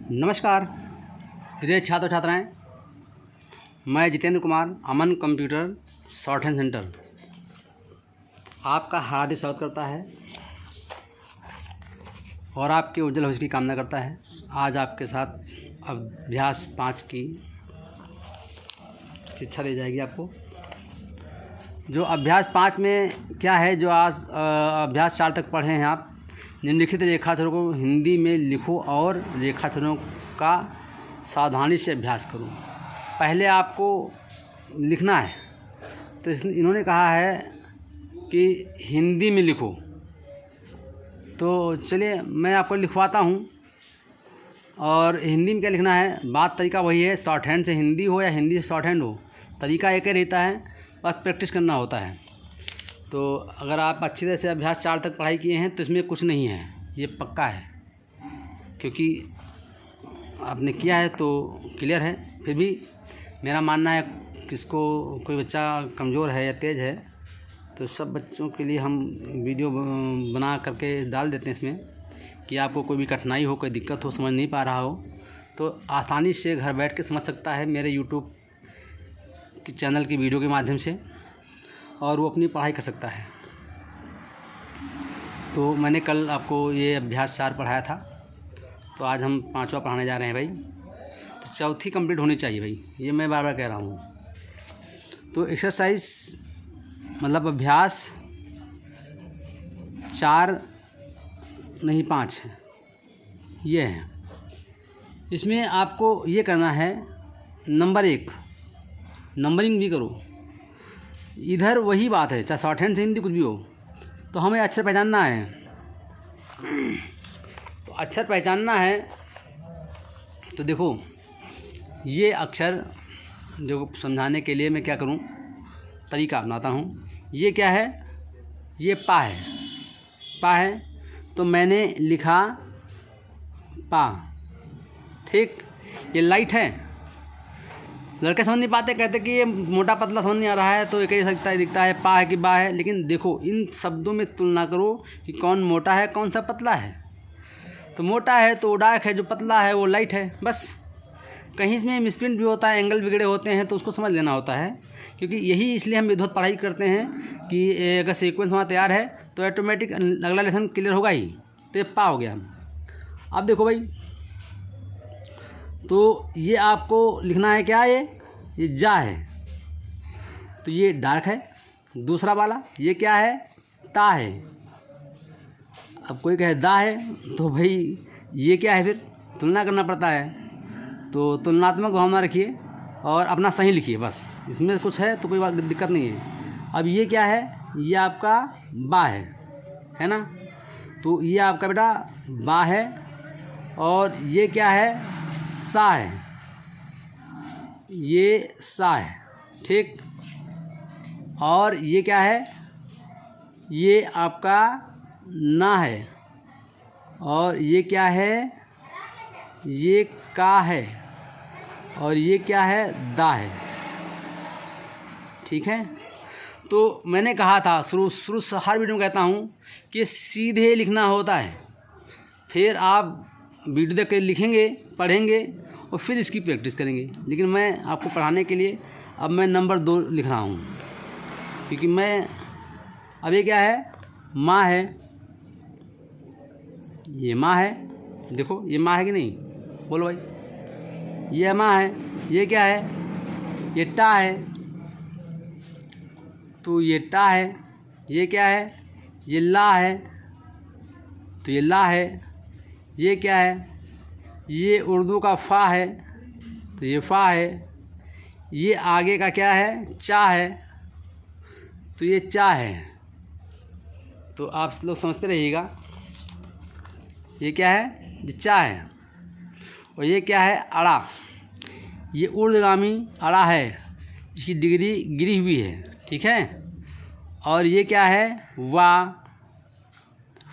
नमस्कार प्रिय छात्र छात्राएं, मैं जितेंद्र कुमार अमन कंप्यूटर शॉर्ट हैंड सेंटर आपका हार्दिक स्वागत करता है और आपके उज्जवल भविष्य की कामना करता है। आज आपके साथ अभ्यास 5 की शिक्षा दी जाएगी आपको। जो अभ्यास 5 में क्या है, जो आज अभ्यास 4 तक पढ़े हैं आप। निम्नलिखित रेखाचित्रों को हिंदी में लिखो और रेखाचित्रों का सावधानी से अभ्यास करो। पहले आपको लिखना है, तो इन्होंने कहा है कि हिंदी में लिखो। तो चलिए मैं आपको लिखवाता हूँ। और हिंदी में क्या लिखना है, बात तरीका वही है, शॉर्ट हैंड से हिंदी हो या हिंदी से शॉर्ट हैंड हो, तरीका एक ही रहता है, बस प्रैक्टिस करना होता है। तो अगर आप अच्छी तरह से अभ्यास 4 तक पढ़ाई किए हैं तो इसमें कुछ नहीं है, ये पक्का है, क्योंकि आपने किया है तो क्लियर है। फिर भी मेरा मानना है, किसको कोई बच्चा कमज़ोर है या तेज़ है, तो सब बच्चों के लिए हम वीडियो बना करके डाल देते हैं इसमें, कि आपको कोई भी कठिनाई हो, कोई दिक्कत हो, समझ नहीं पा रहा हो, तो आसानी से घर बैठ के समझ सकता है मेरे यूट्यूब की चैनल की वीडियो के माध्यम से, और वो अपनी पढ़ाई कर सकता है। तो मैंने कल आपको ये अभ्यास 4 पढ़ाया था, तो आज हम 5वां पढ़ाने जा रहे हैं भाई। तो चौथी कंप्लीट होनी चाहिए भाई, ये मैं बार बार कह रहा हूँ। तो एक्सरसाइज मतलब अभ्यास 4 नहीं 5 है, ये है। इसमें आपको ये करना है, नंबर 1 नंबरिंग भी करो। इधर वही बात है, चाहे शॉर्ट हैंड से हिंदी कुछ भी हो, तो हमें अक्षर पहचानना है। तो अक्षर पहचानना है, तो देखो ये अक्षर जो समझाने के लिए मैं क्या करूं, तरीका अपनाता हूं। ये क्या है, ये पा है, पा है, तो मैंने लिखा पा, ठीक। ये लाइट है, लड़के समझ नहीं पाते, कहते कि ये मोटा पतला समझ नहीं आ रहा है, तो एक ही दिखता है पा है कि बा है। लेकिन देखो इन शब्दों में तुलना करो कि कौन मोटा है कौन सा पतला है। तो मोटा है तो वो डार्क है, जो पतला है वो लाइट है। बस कहीं इसमें मिसप्रिंट भी होता है, एंगल बिगड़े होते हैं, तो उसको समझ लेना होता है। क्योंकि यही इसलिए हम विधिवत पढ़ाई करते हैं कि अगर सीक्वेंस हमारा तैयार है तो ऑटोमेटिक अगला लेसन क्लियर होगा ही। तो ये पा हो गया। अब देखो भाई, तो ये आपको लिखना है क्या, ये जा है, तो ये डार्क है। दूसरा वाला ये क्या है, ता है। अब कोई कहे दा है, तो भाई ये क्या है, फिर तुलना करना पड़ता है। तो तुलनात्मक भावना रखिए और अपना सही लिखिए, बस। इसमें कुछ है तो कोई बात दिक्कत नहीं है। अब ये क्या है, ये आपका बा है ना। तो ये आपका बेटा बा है, और ये क्या है, सा है, ये सा है, ठीक। और ये क्या है, ये आपका ना है, और ये क्या है, ये का है, और ये क्या है, दा है, ठीक है। तो मैंने कहा था शुरू से हर वीडियो में कहता हूँ कि सीधे लिखना होता है। फिर आप वीडियो देख के लिखेंगे, पढ़ेंगे और फिर इसकी प्रैक्टिस करेंगे। लेकिन मैं आपको पढ़ाने के लिए अब मैं नंबर 2 लिख रहा हूँ, क्योंकि मैं अब ये क्या है, माँ है, ये माँ है। देखो ये माँ है कि नहीं, बोलो भाई। ये माँ है, ये क्या है, ये टा है, तो ये टा है। ये क्या है, ये ला है, तो ये ला है। ये क्या है, ये उर्दू का फ़ा है, तो ये फ़ा है। ये आगे का क्या है, चा है, तो ये चा है। तो आप लोग समझते रहिएगा, ये क्या है, ये चा है। और ये क्या है, अड़ा, ये ऊर्ध्वगामी अड़ा है, जिसकी डिग्री गिरी हुई है, ठीक है। और ये क्या है, वा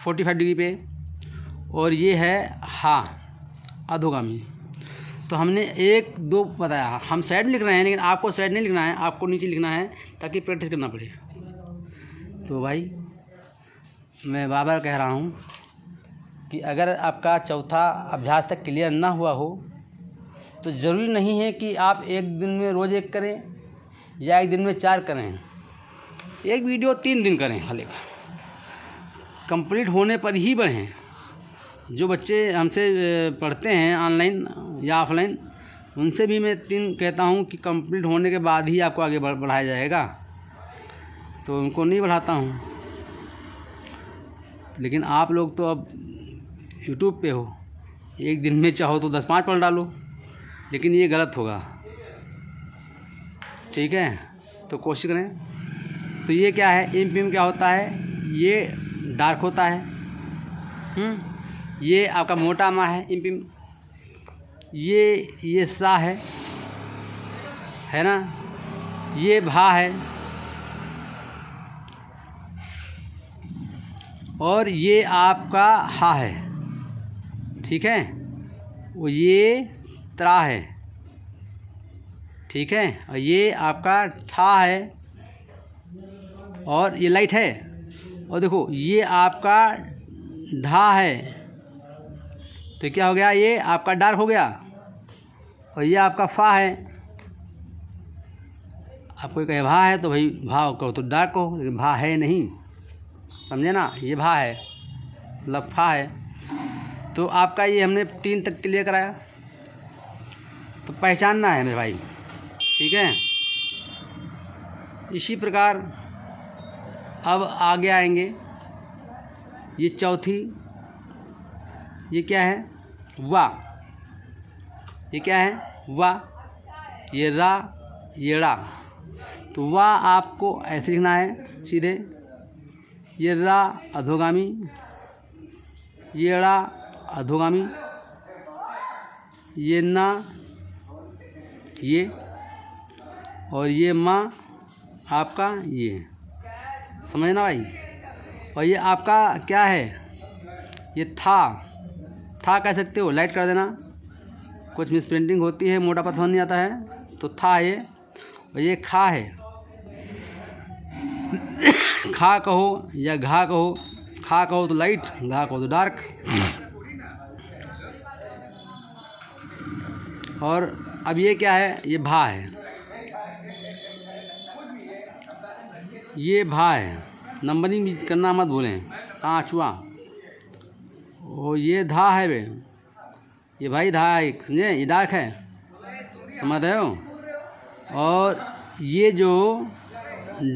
45 डिग्री पे, और ये है हा अधोगामी। तो हमने 1 2 बताया, हम साइड में लिख रहे हैं, लेकिन आपको साइड नहीं लिखना है, आपको नीचे लिखना है, ताकि प्रैक्टिस करना पड़े। तो भाई मैं बार बार कह रहा हूँ कि अगर आपका चौथा अभ्यास तक क्लियर ना हुआ हो तो ज़रूरी नहीं है कि आप एक दिन में रोज़ एक करें या एक दिन में 4 करें, एक वीडियो 3 दिन करें, खाली कंप्लीट होने पर ही बढ़ें। जो बच्चे हमसे पढ़ते हैं ऑनलाइन या ऑफलाइन, उनसे भी मैं 3 कहता हूँ कि कंप्लीट होने के बाद ही आपको आगे बढ़ाया जाएगा, तो उनको नहीं बढ़ाता हूँ। लेकिन आप लोग तो अब यूट्यूब पे हो, एक दिन में चाहो तो 10-5 पढ़ डालो, लेकिन ये गलत होगा, ठीक है। तो कोशिश करें। तो ये क्या है, एम क्या होता है, ये डार्क होता है। ये आपका मोटा मा है एम, ये सा है ना, ये भा है, और ये आपका हा है, ठीक है। वो ये त्रा है, ठीक है। और ये आपका ठा है, और ये लाइट है। और देखो ये आपका ढा है, तो क्या हो गया, ये आपका डार्क हो गया। और ये आपका फा है। आप कोई कहे भा है तो भाई भा करो तो डार्क हो, लेकिन भा है नहीं, समझे ना। ये भा है मतलब फा है। तो आपका ये हमने 3 तक क्लियर कराया, तो पहचानना है मेरे भाई, ठीक है। इसी प्रकार अब आगे आएंगे। ये चौथी, ये क्या है, वा। ये क्या है, वा। ये रा, ये रा। तो वा आपको ऐसे लिखना है सीधे। ये रा अधोगामी, ये रा अधोगामी, ये ना, ये, और ये माँ आपका ये, समझना भाई। और ये आपका क्या है, ये था कह सकते हो, लाइट कर देना, कुछ मिस प्रिंटिंग होती है, मोटा पत्थर नहीं आता है, तो था ये। और ये खा है, खा कहो या घा कहो, खा कहो तो लाइट, घा कहो तो डार्क। और अब ये क्या है, ये भा है, ये भा है। नंबरिंग भी करना मत भूलें, पाँचवा। और ये धा है बे, ये भाई धा है, समझे, ये डार्क है, समझ रहे हो। और ये जो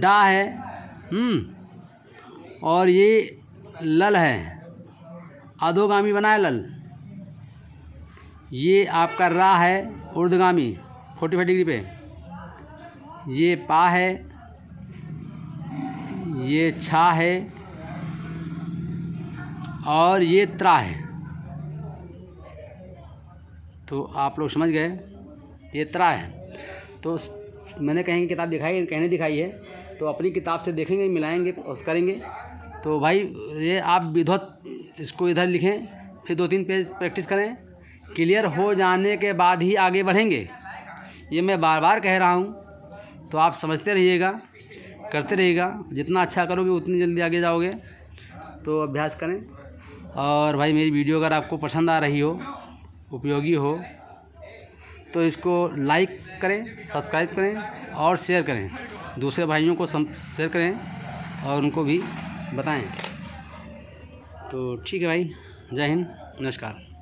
डा है, और ये लल है, अधोगामी बनाए लल। ये आपका रा है ऊर्ध्वगामी 45 डिग्री पे। ये पा है, ये छा है, और ये त्रा है। तो आप लोग समझ गए, ये त्रा है। तो मैंने कहीं किताब दिखाई, कहने दिखाई है, तो अपनी किताब से देखेंगे, मिलाएंगे और करेंगे। तो भाई ये आप विधिवत इसको इधर लिखें, फिर 2-3 पेज प्रैक्टिस करें, क्लियर हो जाने के बाद ही आगे बढ़ेंगे। ये मैं बार बार कह रहा हूँ, तो आप समझते रहिएगा, करते रहिएगा। जितना अच्छा करोगे उतनी जल्दी आगे जाओगे। तो अभ्यास करें। और भाई मेरी वीडियो अगर आपको पसंद आ रही हो, उपयोगी हो, तो इसको लाइक करें, सब्सक्राइब करें और शेयर करें। दूसरे भाइयों को शेयर करें और उनको भी बताएं। तो ठीक है भाई, जय हिंद, नमस्कार।